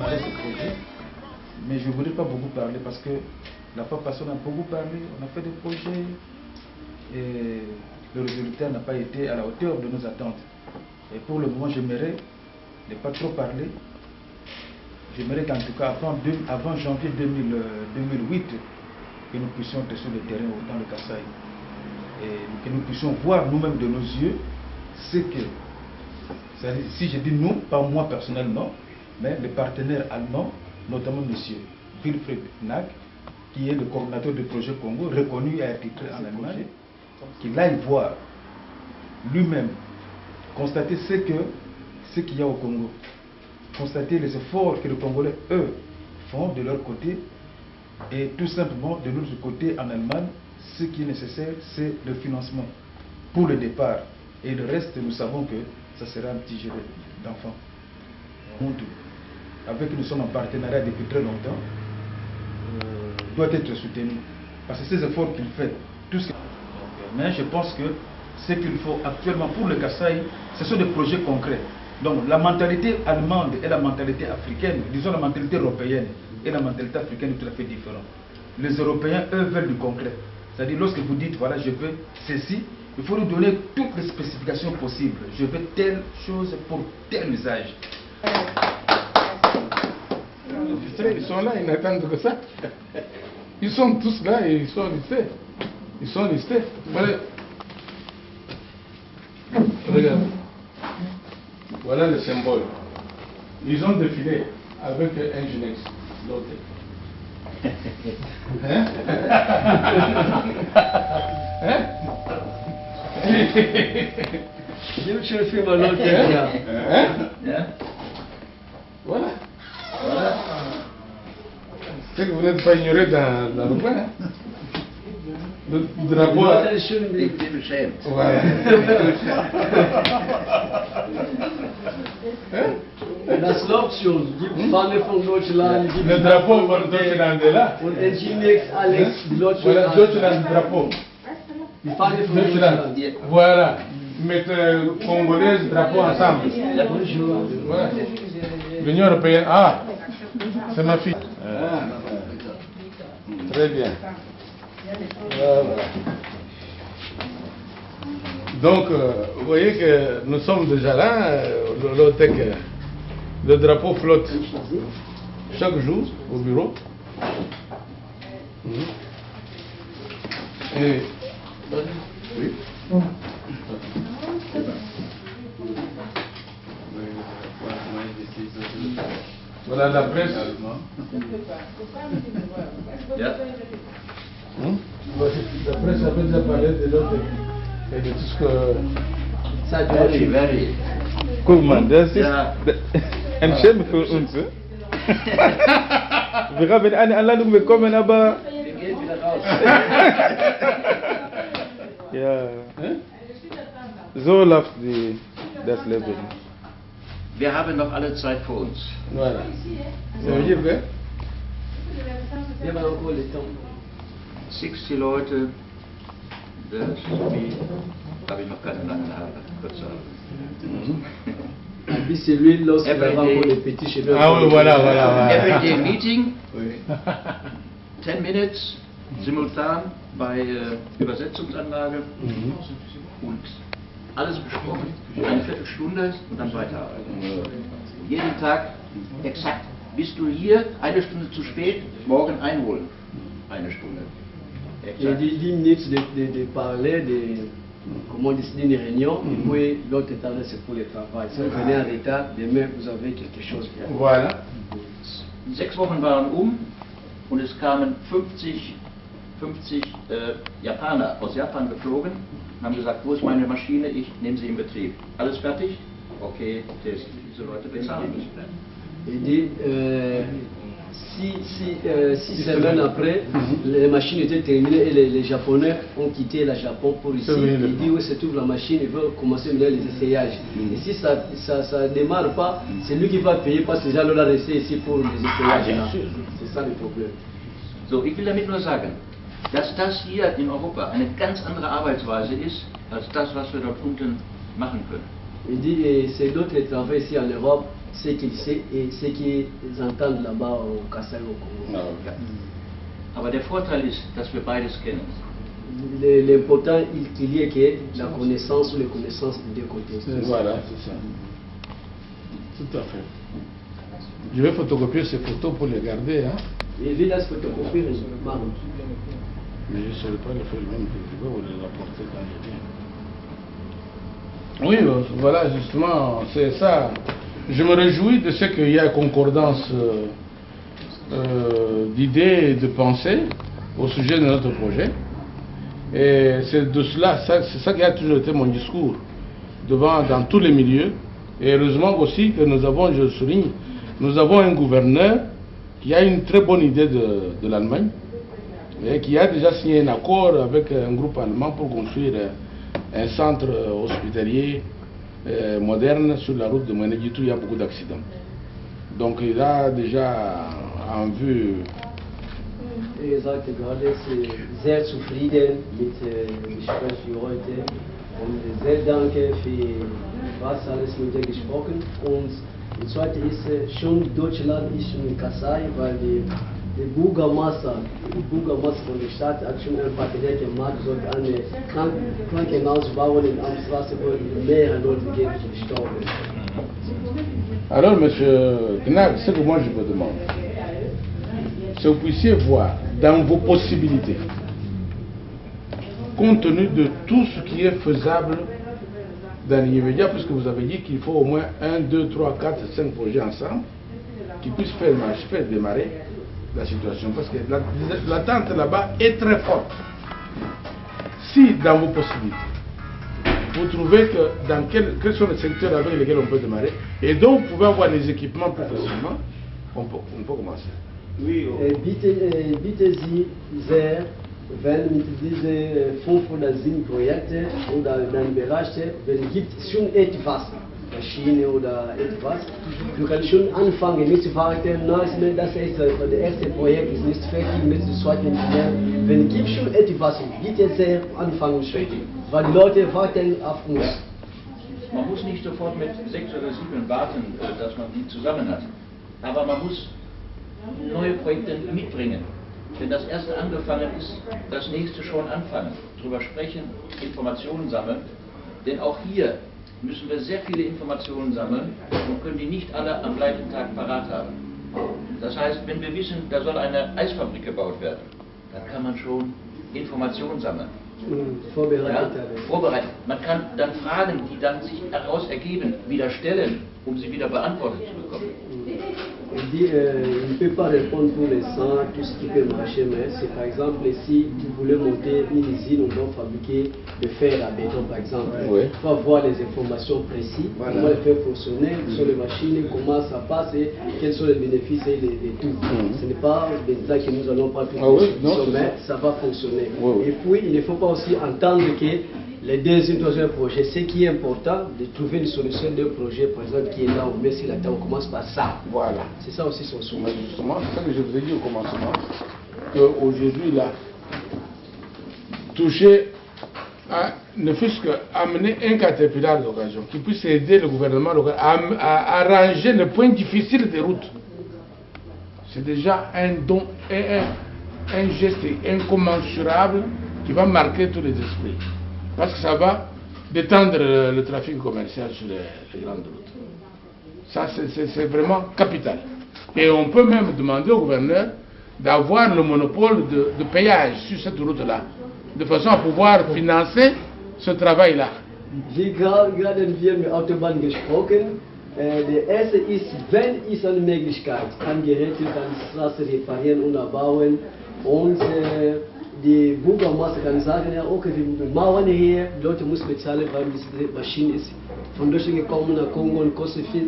démarrer ce projet. Mais je ne voudrais pas beaucoup parler parce que la fois passée, on a beaucoup parlé, on a fait des projets et le résultat n'a pas été à la hauteur de nos attentes. Et pour le moment, j'aimerais ne pas trop parler. J'aimerais qu'en tout cas, avant janvier 2008, que nous puissions être sur le terrain dans le Kasaï. Et que nous puissions voir nous-mêmes de nos yeux ce que, si je dis nous, pas moi personnellement, mais les partenaires allemands, notamment M. Wilfried Nag, qui est le coordinateur du projet Congo, reconnu et attitré en Allemagne, qu'il aille voir lui-même, constater ce qu'il y a au Congo, constater les efforts que les Congolais, eux, font de leur côté, et tout simplement de notre côté en Allemagne, ce qui est nécessaire, c'est le financement pour le départ. Et le reste, nous savons que ça sera un petit jeu d'enfants. Avec qui nous sommes en partenariat depuis très longtemps, doit être soutenu. Parce que ces efforts qu'il fait, tout ce que... Mais je pense que ce qu'il faut actuellement pour le Kasaï, ce sont des projets concrets. Donc la mentalité allemande et la mentalité africaine, disons la mentalité européenne et la mentalité africaine est tout à fait différente. Les Européens, eux, veulent du concret. C'est-à-dire lorsque vous dites, voilà, je veux ceci, il faut nous donner toutes les spécifications possibles. Je veux telle chose pour tel usage. Ils sont là, ils n'attendent que ça. Ils sont tous là et ils sont listés. Ils sont listés. Voilà. Regarde. Voilà le symbole. Ils ont défilé avec un Ginex. Hein? Hein? Je fais ma note. Hein? Voilà. Voilà. C'est que vous n'êtes pas ignoré dans le coin. Hein? Le drapeau. Voilà. Hein? Das läuft schon. Die Fahne von Deutschland. Le drapeau von Deutschland est là. Und Nginx, Alex, Deutschland. Voilà, Deutschland, drapeau. Die Fahne von Deutschland. Deutschland. Voilà. Mettez congolais, drapeau ensemble. Voilà. L'Union européenne. Ah, c'est ma fille. Ah. Très bien. Voilà. Donc, vous voyez que nous sommes déjà là, le drapeau flotte chaque jour au bureau. Et, oui. Voilà la presse. Ja. La presse avait déjà parlé de l'autre et de tout ce que... Very. Guck mal, das ist Ja. ein Schelm für uns. Wir haben eine Anladung bekommen, aber Wir gehen wieder raus. ja, so läuft das Leben. Wir haben noch alle Zeit vor uns. Voilà. Ça veut dire que... Wir haben encore le temps. 60 Leute, das wie, habe ich noch keine langen Haare, kurze Haare. Puis c'est lui lorsqu'il avait encore les petits cheveux. Ah oui, voilà. Everyday meeting, 10 minutes, simultan bei Übersetzungsanlage und alles besprochen. Eine Viertelstunde und dann weiterarbeiten. Jeden Tag exakt. Bist du hier, eine Stunde zu spät, morgen einholen. Eine Stunde. J'ai dit 10 minutes de parler, de comment décider une réunion, et puis l'autre temps c'est pour le travail. Si vous venez en retard, demain vous avez quelque chose pour faire. Voilà. 6 Wochen waren und es kamen 50 Japaner aus Japan geflogen und haben gesagt, wo ist meine Maschine, ich nehme sie in Betrieb. Alles fertig? Okay, Test. Diese Leute bezahlen müssen. Il dit 6 semaines après, les machines étaient terminées et les Japonais ont quitté le Japon pour ici. Il dit où se trouve la machine, il veut commencer les essayages. Et si ça ne démarre pas, c'est lui qui va payer parce que les gens l'ont resté ici pour les essayages. C'est ça le problème. So, ich will damit nur sagen, dass das hier in Europa eine ganz andere Arbeitsweise ist, als das, was wir dort unten machen können. Il dit, et c'est d'autres qui travaillent ici en Europe, ce qu'ils savent et ce qu'ils entendent là-bas au Kassai, au Congo. Aber der Vorteil ist, dass wir beides kennen. L'important qu'il y ait que la connaissance ou les connaissances des deux côtés. Voilà, c'est ça. Tout à fait. Je vais photocopier ces photos pour les garder. Hein. Et vu là, ce photocopie, mais je ne saurais pas le faire même, je vais vous les apporter quand je viens. Oui, voilà, justement, c'est ça. Je me réjouis de ce qu'il y a concordance d'idées et de pensées au sujet de notre projet. Et c'est de cela, c'est ça qui a toujours été mon discours dans tous les milieux. Et heureusement aussi que nous avons, je le souligne, nous avons un gouverneur qui a une très bonne idée de l'Allemagne et qui a déjà signé un accord avec un groupe allemand pour construire un centre hospitalier moderne sur la route de Mweneditu. Il y a beaucoup d'accidents. Donc il a déjà en vue. Er sagte gerade, er ist sehr zufrieden mit dem Gespräch für heute und sehr danke für was alles mit dir gesprochen. Und das zweite ist, schon Deutschland ist schon in Kassai, weil der Bürgermeister von der Stadt hat schon ein Partner gemacht, sollte ein Krankenhaus bauen in Amstraße, wo mehrere Leute gestorben sind. Alors, monsieur Gnag, ce que moi je vous demande, c'est que vous puissiez voir dans vos possibilités, compte tenu de tout ce qui est faisable dans l'immédiat, puisque vous avez dit qu'il faut au moins 1, 2, 3, 4, 5 projets ensemble qui puissent faire démarrer la situation, parce que l'attente là-bas est très forte. Si dans vos possibilités, vous trouvez que quels sont les secteurs avec lesquels on peut démarrer et dont vous pouvez avoir les équipements plus facilement, on peut commencer. Bitte Sie sehr, wenn mit diesen 5 oder 7 Projekten oder dann Bereiche, wenn gibt es schon etwas, Maschine oder etwas, du kannst schon anfangen, nicht zu warten, nein, das erste Projekt ist nicht fertig, mit dem zweiten nicht mehr. Wenn es gibt schon etwas, bitte sehr anfangen schon, weil die Leute warten auf uns. Man muss nicht sofort mit 6 oder 7 warten, dass man die zusammen hat, aber man muss neue Projekte mitbringen. Wenn das erste angefangen ist, das nächste schon anfangen. Darüber sprechen, Informationen sammeln. Denn auch hier müssen wir sehr viele Informationen sammeln und können die nicht alle am gleichen Tag parat haben. Das heißt, wenn wir wissen, da soll eine Eisfabrik gebaut werden, dann kann man schon Informationen sammeln. Vorbereitet. Man kann dann Fragen, die dann sich daraus ergeben, wieder stellen, um sie wieder beantwortet zu bekommen. Il dit il ne peut pas répondre pour l'instant tout ce qui peut marcher, mais c'est par exemple si vous voulez monter une usine, on doit fabriquer de fer à béton par exemple. Il faut avoir les informations précises, comment le faire fonctionner, sur les machines, comment ça passe et quels sont les bénéfices et tout. Ce n'est pas maintenant que nous allons pas tout mais ça va fonctionner. Et puis il ne faut pas aussi entendre que les deuxième, troisième projet, ce qui est important, de trouver une solution d'un projet, par exemple, qui est là, on met sur la table, on commence par ça. Voilà. C'est ça aussi son souhait. Justement, c'est ça que je vous ai dit au commencement, qu'aujourd'hui, là, toucher à, ne fût-ce qu'amener un caterpillar d'occasion, qui puisse aider le gouvernement local à arranger le point difficile des routes. C'est déjà un don, un geste incommensurable qui va marquer tous les esprits. Parce que ça va détendre le trafic commercial sur les grandes routes. Ça, c'est vraiment capital. Et on peut même demander au gouverneur d'avoir le monopole de péage sur cette route-là, de façon à pouvoir financer ce travail-là. Wie gerade wir mit Autobahn gesprochen, der erste ist, wenn es eine Möglichkeit, kann Geräte, kann Straße reparieren und erbauen und die Bürgermeister kann sagen, ja okay, wir machen hier, die Leute müssen bezahlen, weil diese Maschine ist von Deutschland gekommen nach Kongo und kostet viel.